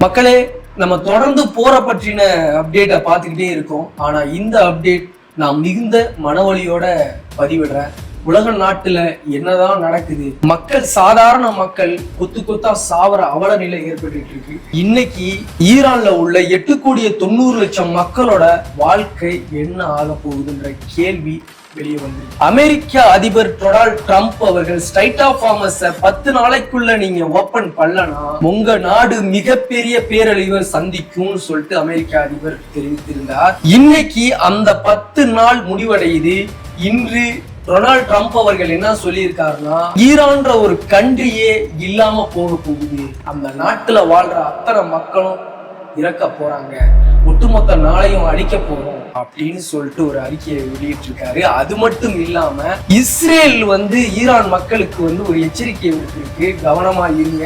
மக்களே, நம்ம தொடர்ந்து போற பற்றின அப்டேட்டை பார்த்துக்கிட்டே இருக்கோம். ஆனா இந்த அப்டேட் நான் மிகுந்த மனவலியோட பதிவிடுறேன். உலக நாட்டுல என்னதான் நடக்குது, மக்கள் சாதாரண மக்கள் கொத்து கொத்தா சாவர அவல நிலை ஏற்பட்டு இருக்கு. இன்னைக்கு ஈரான்ல உள்ள 8,90,00,000 மக்களோட வாழ்க்கை என்ன ஆக போகுதுன்ற கேள்வி வெளியே வந்து அமெரிக்க அதிபர் டொனால்ட் ட்ரம்ப் அவர்கள் ஸ்ட்ரைட் ஆஃப் ஹார்மஸை 10 நாளைக்குள்ள நீங்க ஓபன் பண்ணலனா உங்க நாடு மிகப்பெரிய பேரழிவை சந்திக்கும்னு சொல்லிட்டு அமெரிக்க அதிபர் தெரிவித்திருந்தார். இன்னைக்கு அந்த 10 நாள் முடிவடையுது. இன்று டொனால்ட் ட்ரம்ப் அவர்கள் என்ன சொல்லியிருக்காருன்னா, ஈரான்ற ஒரு கண்ட்ரியே இல்லாம போக போகுது, அந்த நாட்டுல வாழ்ற அத்தனை மக்களும் இறக்க போறாங்க, ஒட்டுமொத்த நாளையும் அழிக்க போறோம் அப்படின்னு சொல்லிட்டு ஒரு அறிக்கையை வெளியிட்டு இருக்காரு. அது மட்டும் இல்லாம இஸ்ரேல் ஈரான் மக்களுக்கு ஒரு எச்சரிக்கை விடுத்திருக்கு, கவனமா இருங்க,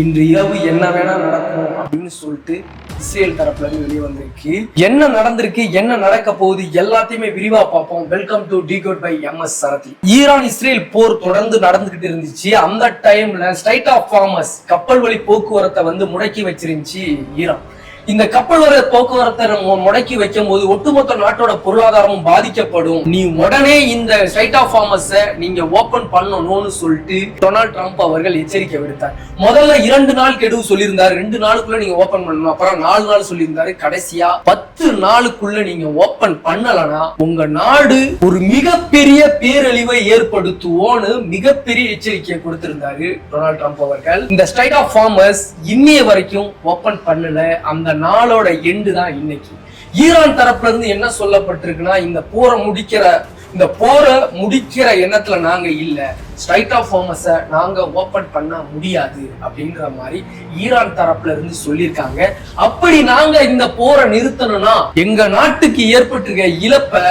இன்று இரவு என்ன வேணா நடக்கும் அப்படின்னு சொல்லிட்டு இஸ்ரேல் தரப்புல இருந்து வெளியே வந்திருக்கு. என்ன நடந்திருக்கு, என்ன நடக்க போகுது, எல்லாத்தையுமே விரிவா பார்ப்போம். Welcome to decode by MS Sarathi. Iran Israel போர் தொடர்ந்து நடந்துகிட்டு இருந்துச்சு. அந்த டைம்ல ஸ்ட்ரைட் ஆஃப் ஹார்மஸ் கப்பல் வழி போக்குவரத்தை முடக்கி வச்சிருந்துச்சு ஈரான். இந்த கப்பல் வர போக்குவரத்தை முடக்கி வைக்கும் போது ஒட்டுமொத்த நாட்டோட பொருளாதாரமும் பாதிக்கப்படும். நீ உடனே இந்த ஸ்ட்ரைட் ஆஃப் ஹார்மஸை நீங்க ஓபன் பண்ணணும்னு சொல்லிட்டு டொனால்ட் ட்ரம்ப் அவர்கள் எச்சரிக்கை விடுத்தார். முதல்ல 2 நாள் கெடுவு சொல்லியிருந்தாரு, 2 நாளுக்குள்ள நீங்க ஓபன் பண்ணணும். அப்புறம் 4 நாள் சொல்லியிருந்தாரு. கடைசியா 10 நாளுக்குள்ள நீங்க ஓபன் பண்ணலனா உங்க நாடு ஒரு மிகப்பெரிய பேரழிவை ஏற்படுத்துவோன்னு மிகப்பெரிய எச்சரிக்கையை கொடுத்திருந்தாரு டொனால்ட் ட்ரம்ப் அவர்கள். இந்த ஸ்ட்ரைட் ஆஃப் ஹார்மஸ் இன்னைய வரைக்கும் ஓபன் பண்ணல. அந்த நாளோட எண்டு தான் இன்னைக்கு. ஈரான் தரப்புல இருந்து என்ன சொல்லப்பட்டிருக்குன்னா, இந்த போரை முடிக்கிற எண்ணத்துல நாங்க இல்ல, ஸ்ட்ரைட் ஆஃப் ஹார்மஸை நாங்க ஓபன் பண்ண முடியாது அப்படின்ற மாதிரி ஈரான் தரப்புல இருந்து சொல்லியிருக்காங்க. அப்படி நாங்க இந்த போரை நிறுத்தணும்னா எங்க நாட்டுக்கு ஏற்பட்டிருக்க இழப்பை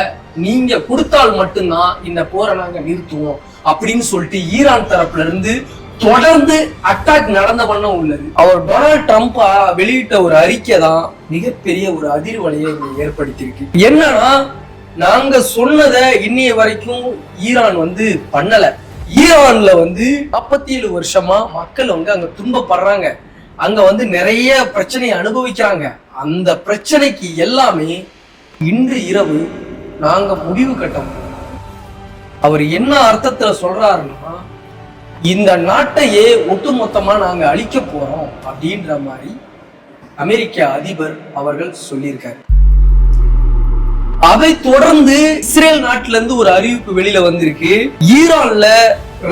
நீங்க கொடுத்தால் மட்டும்தான் இந்த போரை நாங்க நிறுத்துவோம் அப்படின்னு சொல்லிட்டு ஈரான் தரப்புல இருந்து தொடர்ந்து அட்டாக் நடந்த பண்ண உள்ளது. அவர் டொனால்ட் ட்ரம்ப் வெளியிட்ட ஒரு அறிக்கை தான் மிகப்பெரிய ஒரு அதிர்வலையை ஏற்படுத்தியிருக்கு. என்னன்னா, நாங்க சொன்னதை இன்னைய வரைக்கும் ஈரான் பண்ணல. ஈரான்ல 47 வருஷமா மக்கள் அங்க துன்பப்படுறாங்க, அங்க நிறைய பிரச்சனையை அனுபவிக்கிறாங்க. அந்த பிரச்சனைக்கு எல்லாமே இன்று இரவு நாங்க முடிவு கட்டோம். அவர் என்ன அர்த்தத்துல சொல்றாருன்னா, இந்த நாட்டையே ஒட்டுமொத்தமா நாங்க அழிக்க போறோம் அப்படின்ற மாதிரி அமெரிக்க அதிபர் அவர்கள் சொல்லியிருக்காரு. அதை தொடர்ந்து இஸ்ரேல் நாட்டுல இருந்து ஒரு அறிவிப்பு வெளியில வந்திருக்கு. ஈரான்ல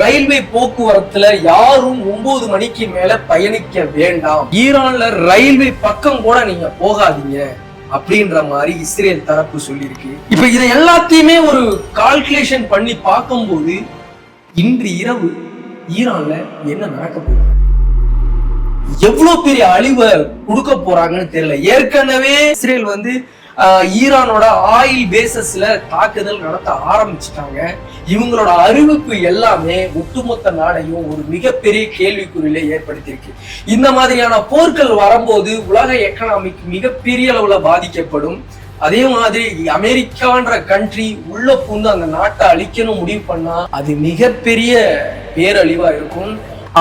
ரயில்வே போக்குவரத்துல யாரும் 9 மணிக்கு மேல பயணிக்க வேண்டாம், ஈரான்ல ரயில்வே பக்கம் கூட நீங்க போகாதீங்க அப்படின்ற மாதிரி இஸ்ரேல் தரப்பு சொல்லியிருக்கு. இப்ப இதை எல்லாத்தையுமே ஒரு கால்குலேஷன் பண்ணி பார்க்கும்போது இன்று இரவு ஈரான்ல என்ன நடக்க போகுது, எவ்வளவு பெரிய அழிவை கொடுக்க போறாங்கன்னு தெரியல. ஏற்கனவே இஸ்ரேல் ஈரானோட ஆயில் பேசஸ்ல தாக்குதல் நடத்த ஆரம்பிச்சுட்டாங்க. இவங்களோட அறிவிப்பு எல்லாமே ஒட்டுமொத்த நாடையும் ஒரு மிகப்பெரிய கேள்விக்குறியில ஏற்படுத்தியிருக்கு. இந்த மாதிரியான போர்கள் வரும்போது உலக எக்கனாமிக் மிகப்பெரிய அளவுல பாதிக்கப்படும். அதே மாதிரி அமெரிக்கான்ற கண்ட்ரி உள்ள பூந்து அந்த நாட்டை அழிக்கணும் முடிவு பண்ணா அது மிகப்பெரிய பேரழிவா இருக்கும்.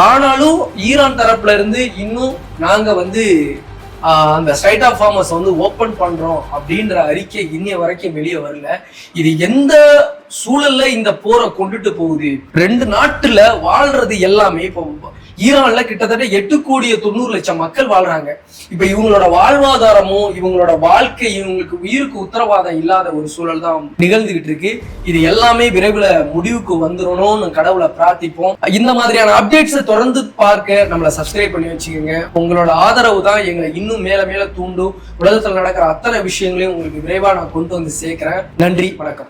ஆனாலும் ஈரான் தரப்புல இருந்து இன்னும் நாங்க அந்த ஸ்ட்ரைட் ஆஃப் ஹார்மஸ் ஓபன் பண்றோம் அப்படின்ற அறிக்கை இன்னைய வரைக்கும் வெளியே வரல. இது எந்த சூழல்ல இந்த போரை கொண்டுட்டு போகுது, 2 நாட்டுல வாழ்றது எல்லாமே இப்போ ஈரான்ல கிட்டத்தட்ட 8,90,00,000 மக்கள் வாழ்றாங்க. இப்ப இவங்களோட வாழ்வாதாரமும் இவங்களோட வாழ்க்கை இவங்களுக்கு உயிருக்கு உத்தரவாதம் இல்லாத ஒரு சூழல் தான் நிகழ்ந்துகிட்டு இருக்கு. இது எல்லாமே விரைவில் முடிவுக்கு வந்துடணும்னு கடவுளை பிரார்த்திப்போம். இந்த மாதிரியான அப்டேட்ஸை தொடர்ந்து பார்க்க நம்மளை சப்ஸ்கிரைப் பண்ணி வச்சுக்கோங்க. உங்களோட ஆதரவு தான் எங்களை இன்னும் மேல மேல தூண்டும். உலகத்தில் நடக்கிற அத்தனை விஷயங்களையும் உங்களுக்கு விரைவா நான் கொண்டு சேர்க்கிறேன். நன்றி, வணக்கம்.